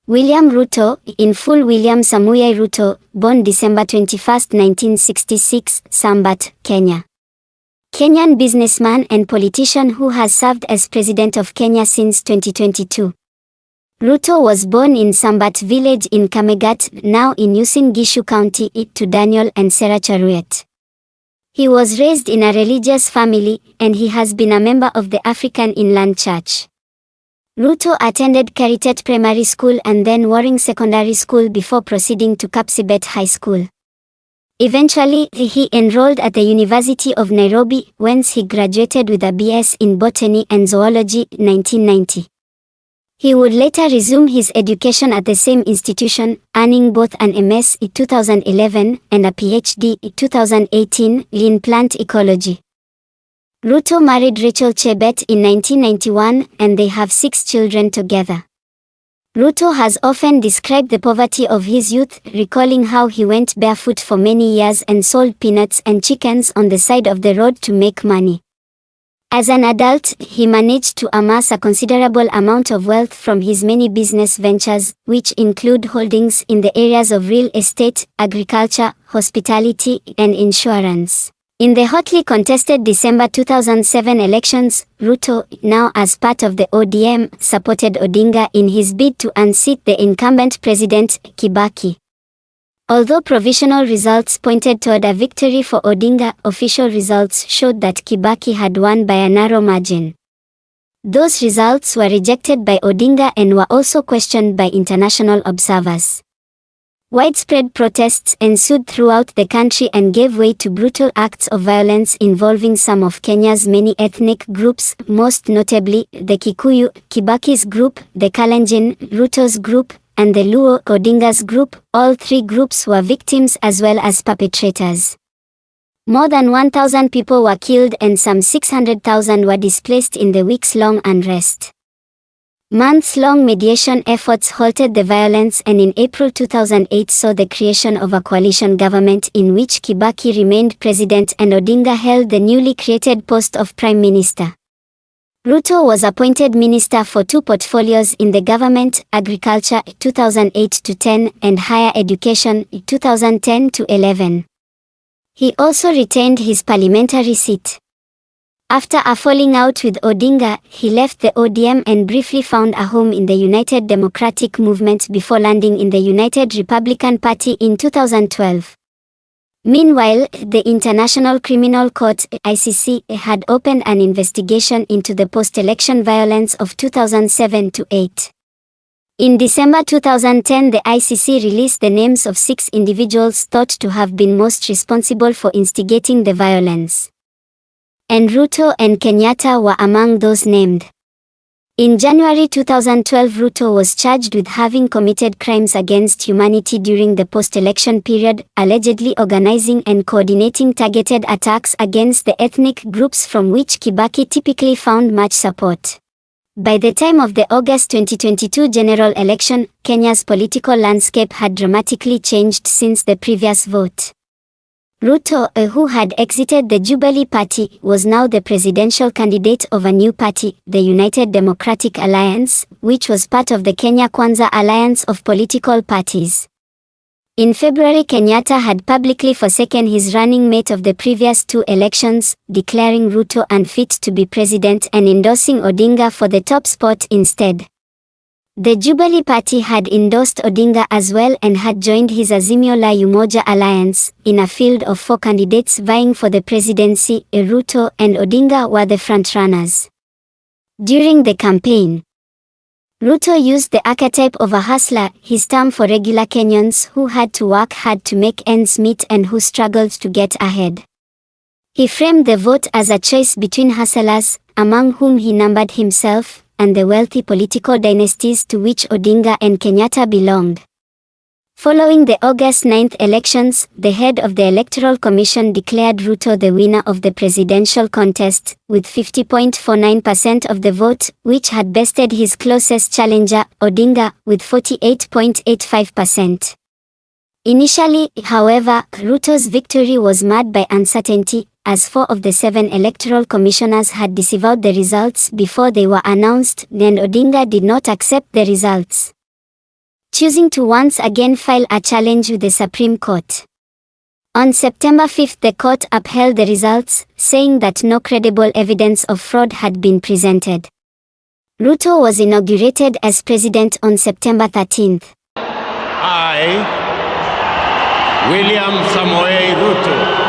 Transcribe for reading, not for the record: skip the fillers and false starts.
William Ruto, in full William Samoei Ruto, born December 21, 1966, Sambat, Kenya. Kenyan businessman and politician who has served as President of Kenya since 2022. Ruto was born in Sambat village in Kamegat, now in Uasin Gishu County, to Daniel and Sarah Cheruiyot. He was raised in a religious family, and he has been a member of the African Inland Church. Ruto attended Karitet Primary School and then Waring Secondary School before proceeding to Kapsabet High School. Eventually, he enrolled at the University of Nairobi, whence he graduated with a BS in Botany and Zoology, 1990. He would later resume his education at the same institution, earning both an MS in 2011 and a PhD in 2018 in plant ecology. Ruto married Rachel Chebet in 1991, and they have 6 children together. Ruto has often described the poverty of his youth, recalling how he went barefoot for many years and sold peanuts and chickens on the side of the road to make money. As an adult, he managed to amass a considerable amount of wealth from his many business ventures, which include holdings in the areas of real estate, agriculture, hospitality, and insurance. In the hotly contested December 2007 elections, Ruto, now as part of the ODM, supported Odinga in his bid to unseat the incumbent president, Kibaki. Although provisional results pointed toward a victory for Odinga, official results showed that Kibaki had won by a narrow margin. Those results were rejected by Odinga and were also questioned by international observers. Widespread protests ensued throughout the country and gave way to brutal acts of violence involving some of Kenya's many ethnic groups, most notably the Kikuyu, Kibaki's group, the Kalenjin, Ruto's group, and the Luo, Odinga's group. All 3 groups were victims as well as perpetrators. More than 1,000 people were killed and some 600,000 were displaced in the weeks-long unrest. Months-long mediation efforts halted the violence, and in April 2008 saw the creation of a coalition government in which Kibaki remained president and Odinga held the newly created post of prime minister. Ruto was appointed minister for 2 portfolios in the government, agriculture 2008-10 and higher education 2010-11. He also retained his parliamentary seat. After a falling out with Odinga, he left the ODM and briefly found a home in the United Democratic Movement before landing in the United Republican Party in 2012. Meanwhile, the International Criminal Court (ICC) had opened an investigation into the post-election violence of 2007-8. In December 2010, the ICC released the names of 6 individuals thought to have been most responsible for instigating the violence. And Ruto and Kenyatta were among those named. In January 2012, Ruto was charged with having committed crimes against humanity during the post-election period, allegedly organizing and coordinating targeted attacks against the ethnic groups from which Kibaki typically found much support. By the time of the August 2022 general election, Kenya's political landscape had dramatically changed since the previous vote. Ruto, who had exited the Jubilee Party, was now the presidential candidate of a new party, the United Democratic Alliance, which was part of the Kenya Kwanza alliance of political parties. In February, Kenyatta had publicly forsaken his running mate of the previous 2 elections, declaring Ruto unfit to be president and endorsing Odinga for the top spot instead. The Jubilee Party had endorsed Odinga as well and had joined his Azimio la Umoja alliance. In a field of 4 candidates vying for the presidency, Ruto and Odinga were the frontrunners. During the campaign, Ruto used the archetype of a hustler, his term for regular Kenyans who had to work hard to make ends meet and who struggled to get ahead. He framed the vote as a choice between hustlers, among whom he numbered himself, and the wealthy political dynasties to which Odinga and Kenyatta belonged. Following the August 9 elections, the head of the Electoral Commission declared Ruto the winner of the presidential contest, with 50.49% of the vote, which had bested his closest challenger, Odinga, with 48.85%. Initially, however, Ruto's victory was marred by uncertainty, as 4 of the 7 electoral commissioners had disavowed the results before they were announced, and Odinga did not accept the results. choosing to once again file a challenge with the Supreme Court. On September 5, the court upheld the results, saying that no credible evidence of fraud had been presented. Ruto was inaugurated as president on September 13. I, William Samoei Ruto,